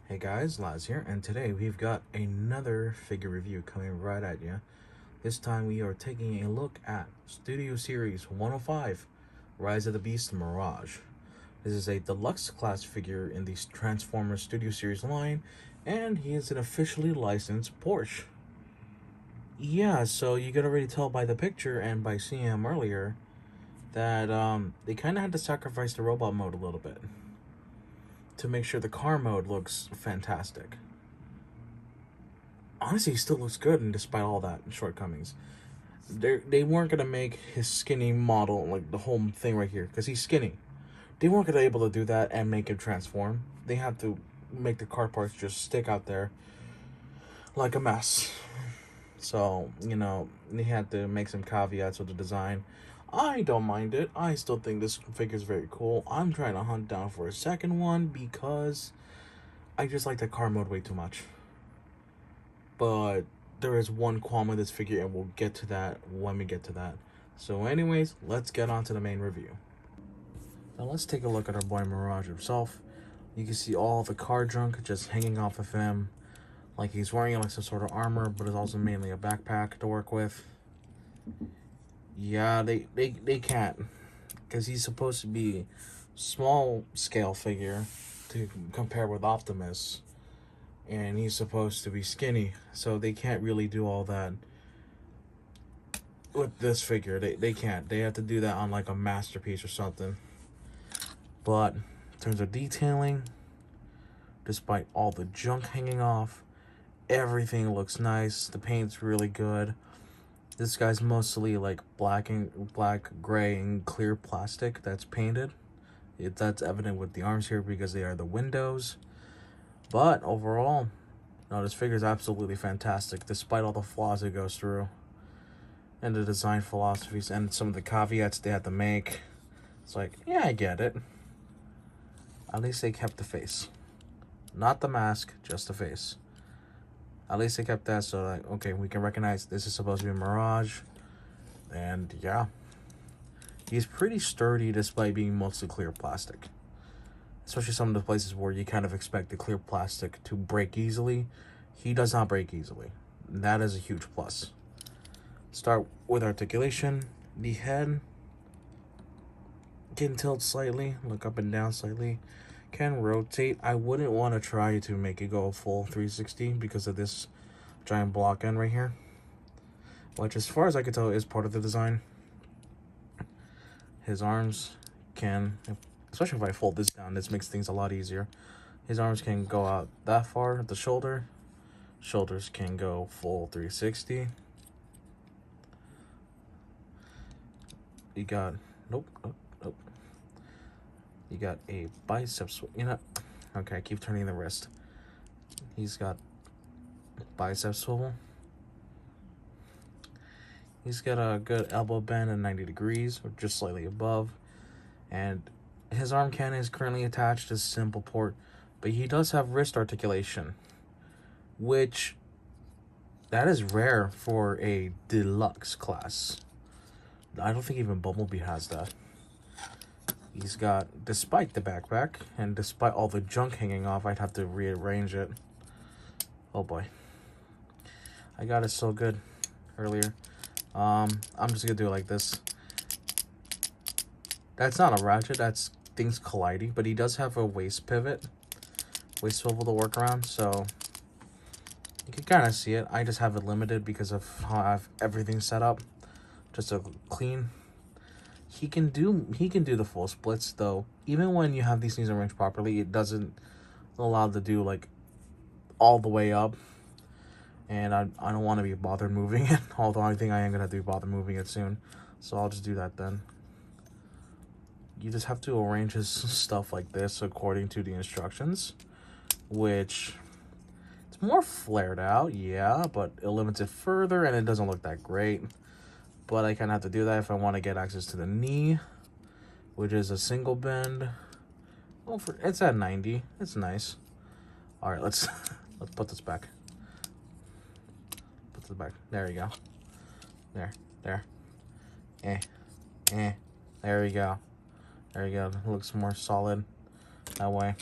Hey guys, Laz here, and today we've got another figure review coming right at you. This time we are taking a look at Studio Series 105, Rise of the Beast Mirage. This is a deluxe class figure in the Transformers Studio Series line, and he is an officially licensed Porsche. Yeah, so you could already tell by the picture and by seeing him earlier that they kind of had to sacrifice the robot mode a little bit to make sure the car mode looks fantastic. Honestly, he still looks good, and despite all that shortcomings, they weren't gonna make his skinny model like the whole thing right here because he's skinny. They weren't gonna be able to do that and make him transform. They had to make the car parts just stick out there like a mess. So they had to make some caveats with the design. I don't mind it. I still think this figure is very cool. I'm trying to hunt down for a second one because I just like the car mode way too much. But there is one qualm with this figure, and we'll get to that when we get to that. So anyways, let's get on to the main review. Now let's take a look at our boy Mirage himself. You can see all the car junk just hanging off of him, like he's wearing like some sort of armor, but it's also mainly a backpack to work with. Yeah, they can't, because he's supposed to be small scale figure to compare with Optimus, and he's supposed to be skinny, so they can't really do all that with this figure. They can't. They have to do that on like a masterpiece or something. But in terms of detailing, despite all the junk hanging off, everything looks nice. The paint's really good. This guy's mostly like black, gray, and clear plastic that's painted. That's evident with the arms here because they are the windows. But overall, no, this figure is absolutely fantastic, despite all the flaws it goes through, and the design philosophies, and some of the caveats they had to make. It's like, yeah, I get it. At least they kept the face. Not the mask, just the face. At least they kept that, so like, okay, we can recognize this is supposed to be Mirage. And yeah, he's pretty sturdy despite being mostly clear plastic. Especially some of the places where you kind of expect the clear plastic to break easily. He does not break easily. That is a huge plus. Start with articulation. The head can tilt slightly, look up and down slightly, can rotate. I wouldn't want to try to make it go full 360 because of this giant block end right here, which as far as I can tell is part of the design. His arms can, especially if I fold this down, this makes things a lot easier. His arms can go out that far at the shoulder. Shoulders can go full 360. You got, nope. You got a biceps, okay, I keep turning the wrist. He's got bicep swivel. He's got a good elbow bend at 90 degrees, or just slightly above. And his arm cannon is currently attached to simple port, but he does have wrist articulation, which that is rare for a deluxe class. I don't think even Bumblebee has that. He's got, despite the backpack, and despite all the junk hanging off, I'd have to rearrange it. Oh boy. I got it so good earlier. I'm just gonna do it like this. That's not a ratchet, that's things colliding, but he does have a waist pivot, waist swivel to work around, so you can kind of see it. I just have it limited because of how I have everything set up, just to clean. He can do the full splits though. Even when you have these things arranged properly, it doesn't allow to do like all the way up. And I don't want to be bothered moving it. Although I think I am gonna have to be bothered moving it soon, so I'll just do that then. You just have to arrange his stuff like this according to the instructions, which it's more flared out, yeah, but it limits it further and it doesn't look that great. But I kind of have to do that if I want to get access to the knee, which is a single bend. Well, it's at 90. It's nice. All right, let's put this back. Put this back. There you go. There. There we go. There you go. It looks more solid that way.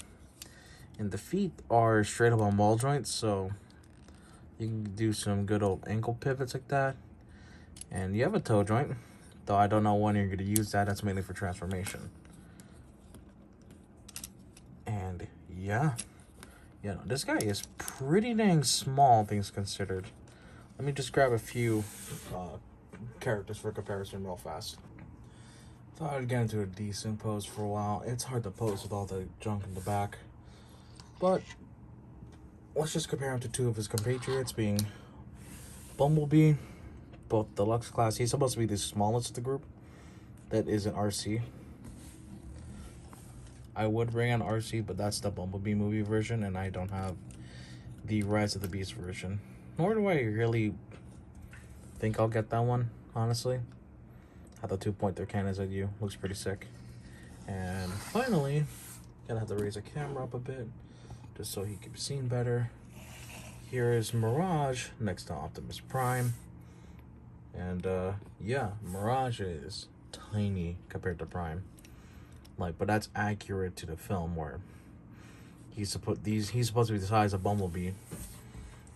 And the feet are straight up on ball joints, so you can do some good old ankle pivots like that. And you have a toe joint, though I don't know when you're going to use that. That's mainly for transformation. And yeah, this guy is pretty dang small, things considered. Let me just grab a few characters for comparison real fast. Thought I'd get into a decent pose for a while. It's hard to pose with all the junk in the back. But let's just compare him to two of his compatriots, being Bumblebee, both deluxe class. He's supposed to be the smallest of the group. That is an RC. I would bring an RC, but that's the Bumblebee movie version, and I don't have the Rise of the Beast version. Nor do I really think I'll get that one, honestly. How the 2-point cannons at you looks pretty sick. And finally, gonna have to raise the camera up a bit just so he can be seen better. Here is Mirage next to Optimus Prime. And yeah, Mirage is tiny compared to Prime. But that's accurate to the film, where he's supposed to be the size of Bumblebee,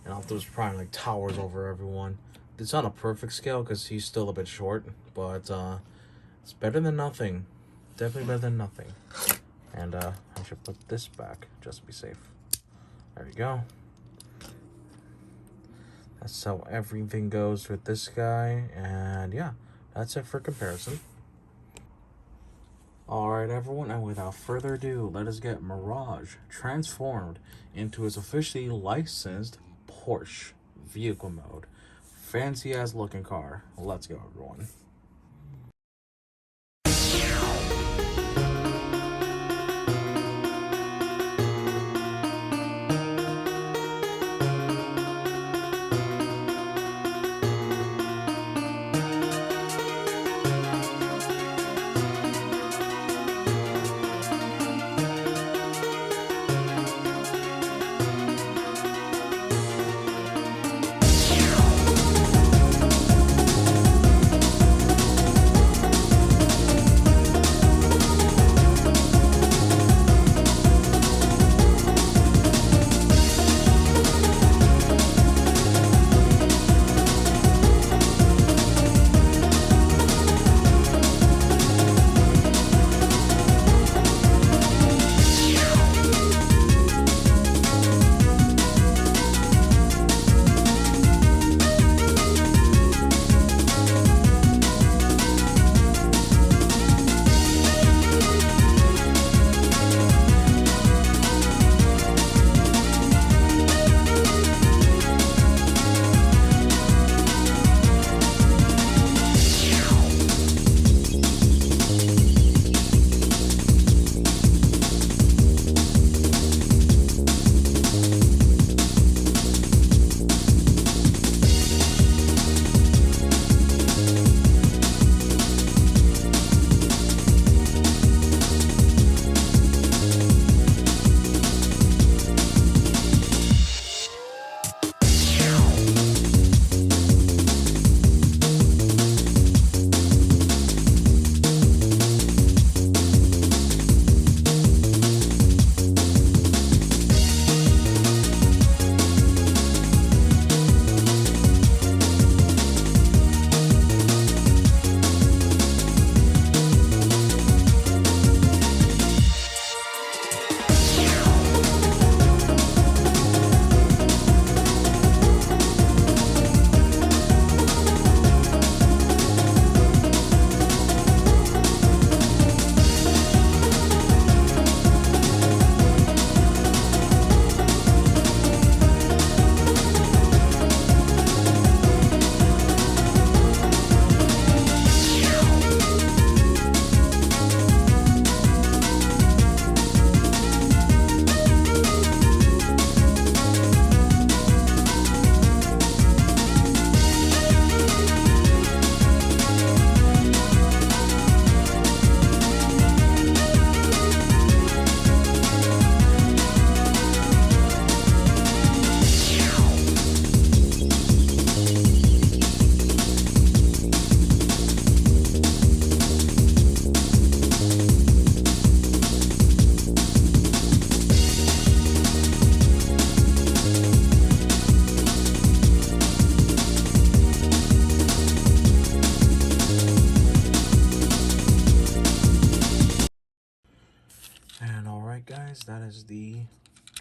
and Optimus Prime towers over everyone. It's not a perfect scale because he's still a bit short, but it's better than nothing. Definitely better than nothing. And I should put this back just to be safe. There we go. That's how everything goes with this guy, and yeah, that's it for comparison. Alright everyone, and without further ado, let us get Mirage transformed into his officially licensed Porsche vehicle mode. Fancy ass looking car. Let's go everyone.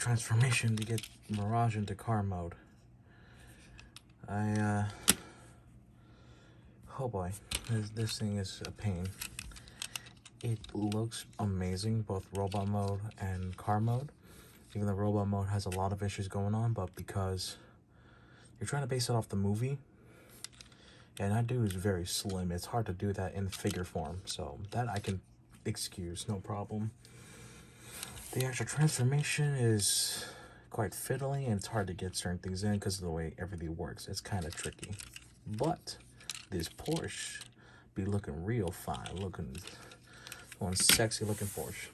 transformation to get Mirage into car mode. Oh boy, this thing is a pain. It looks amazing, both robot mode and car mode. Even though robot mode has a lot of issues going on, but because you're trying to base it off the movie, and that dude is very slim, it's hard to do that in figure form. So that I can excuse, no problem. The actual transformation is quite fiddly, and it's hard to get certain things in because of the way everything works. It's kind of tricky. But this Porsche be looking real fine, one sexy looking Porsche.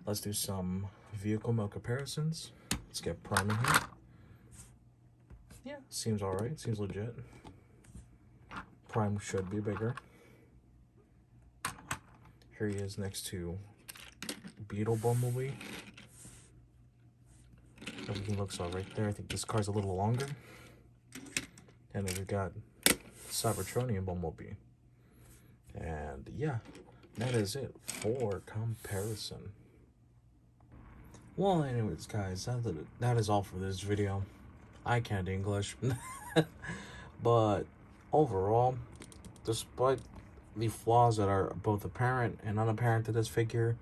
Let's do some vehicle mode comparisons. Let's get Prime in here. Yeah, seems alright, seems legit. Prime should be bigger. Here he is next to Beetle Bumblebee. Everything looks alright there. I think this car's a little longer. And then we got Cybertronian Bumblebee. And yeah, that is it for comparison. Well, anyways, guys, that is all for this video. I can't English. But overall, despite the flaws that are both apparent and unapparent to this figure,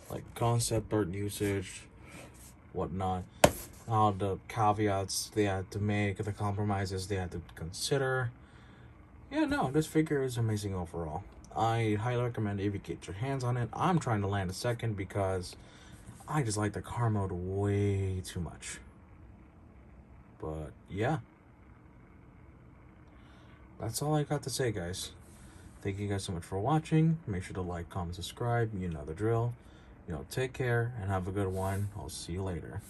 like concept art usage, whatnot, all the caveats they had to make, the compromises they had to consider, yeah, no, this figure is amazing overall. I highly recommend if you get your hands on it. I'm trying to land a second because I just like the car mode way too much. But yeah, that's all I got to say, guys. Thank you guys so much for watching. Make sure to like, comment, subscribe. You know the drill. Take care and have a good one. I'll see you later.